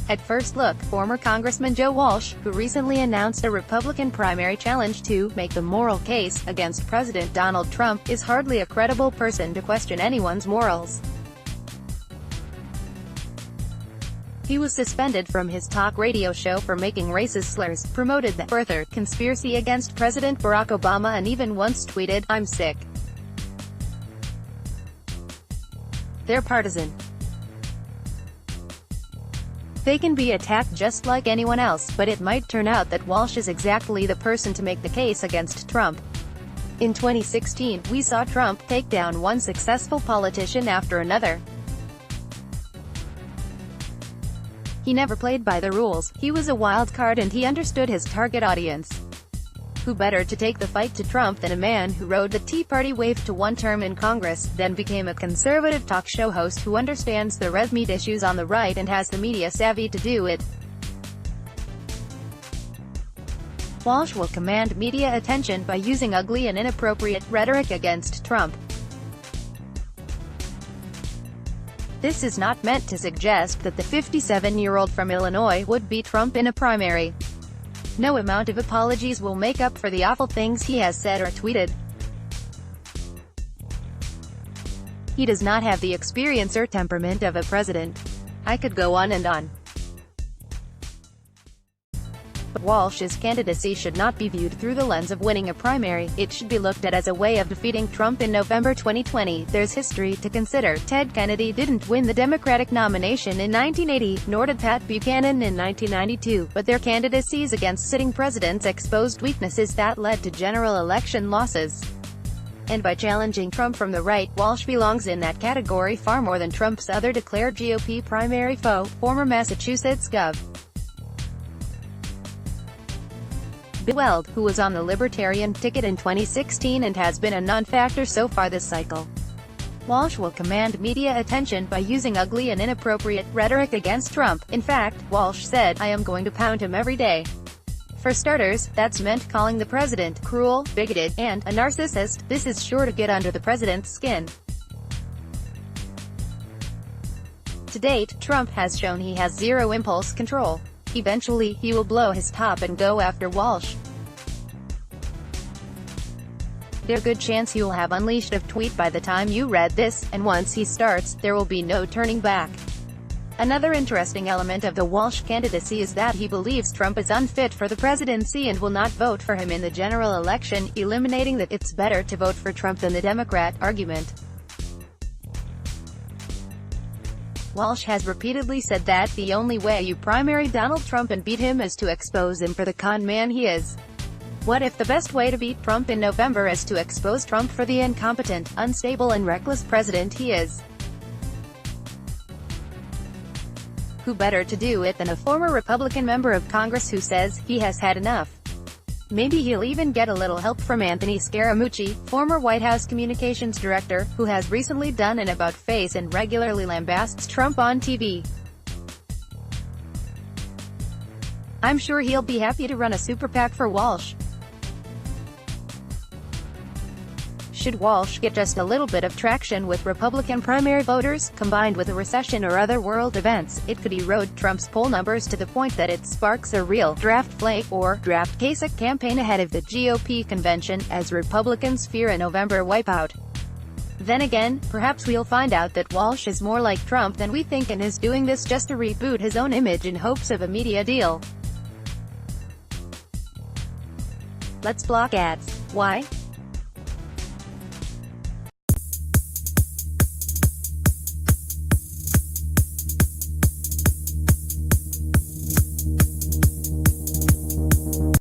At first look, former Congressman Joe Walsh, who recently announced a Republican primary challenge to make the moral case against President Donald Trump, is hardly a credible person to question anyone's morals. He was suspended from his talk radio show for making racist slurs, promoted the birther conspiracy against President Barack Obama, and even once tweeted, "I'm sick. They're partisan. They can be attacked just like anyone else," but it might turn out that Walsh is exactly the person to make the case against Trump. In 2016, we saw Trump take down one successful politician after another. He never played by the rules, he was a wild card, and he understood his target audience. Who better to take the fight to Trump than a man who rode the Tea Party wave to one term in Congress, then became a conservative talk show host who understands the red meat issues on the right and has the media savvy to do it. Walsh will command media attention by using ugly and inappropriate rhetoric against Trump. This is not meant to suggest that the 57-year-old from Illinois would beat Trump in a primary. No amount of apologies will make up for the awful things he has said or tweeted. He does not have the experience or temperament of a president. I could go on and on. But Walsh's candidacy should not be viewed through the lens of winning a primary, it should be looked at as a way of defeating Trump in November 2020. There's history to consider. Ted Kennedy didn't win the Democratic nomination in 1980, nor did Pat Buchanan in 1992, but their candidacies against sitting presidents exposed weaknesses that led to general election losses. And by challenging Trump from the right, Walsh belongs in that category far more than Trump's other declared GOP primary foe, former Massachusetts Gov. Bill Weld, who was on the Libertarian ticket in 2016 and has been a non-factor so far this cycle. Walsh will command media attention by using ugly and inappropriate rhetoric against Trump. In fact, Walsh said, "I am going to pound him every day." For starters, that's meant calling the president cruel, bigoted, and a narcissist. This is sure to get under the president's skin. To date, Trump has shown he has zero impulse control. Eventually, he will blow his top and go after Walsh. There's a good chance he will have unleashed a tweet by the time you read this, and once he starts, there will be no turning back. Another interesting element of the Walsh candidacy is that he believes Trump is unfit for the presidency and will not vote for him in the general election, eliminating the "it's better to vote for Trump than the Democrat" argument. Walsh has repeatedly said that the only way you primary Donald Trump and beat him is to expose him for the con man he is. What if the best way to beat Trump in November is to expose Trump for the incompetent, unstable and reckless president he is? Who better to do it than a former Republican member of Congress who says he has had enough? Maybe he'll even get a little help from Anthony Scaramucci, former White House communications director, who has recently done an about-face and regularly lambasts Trump on TV. I'm sure he'll be happy to run a super PAC for Walsh. Should Walsh get just a little bit of traction with Republican primary voters, combined with a recession or other world events, it could erode Trump's poll numbers to the point that it sparks a real draft flake or draft Kasich campaign ahead of the GOP convention, as Republicans fear a November wipeout. Then again, perhaps we'll find out that Walsh is more like Trump than we think and is doing this just to reboot his own image in hopes of a media deal. Let's block ads. Why?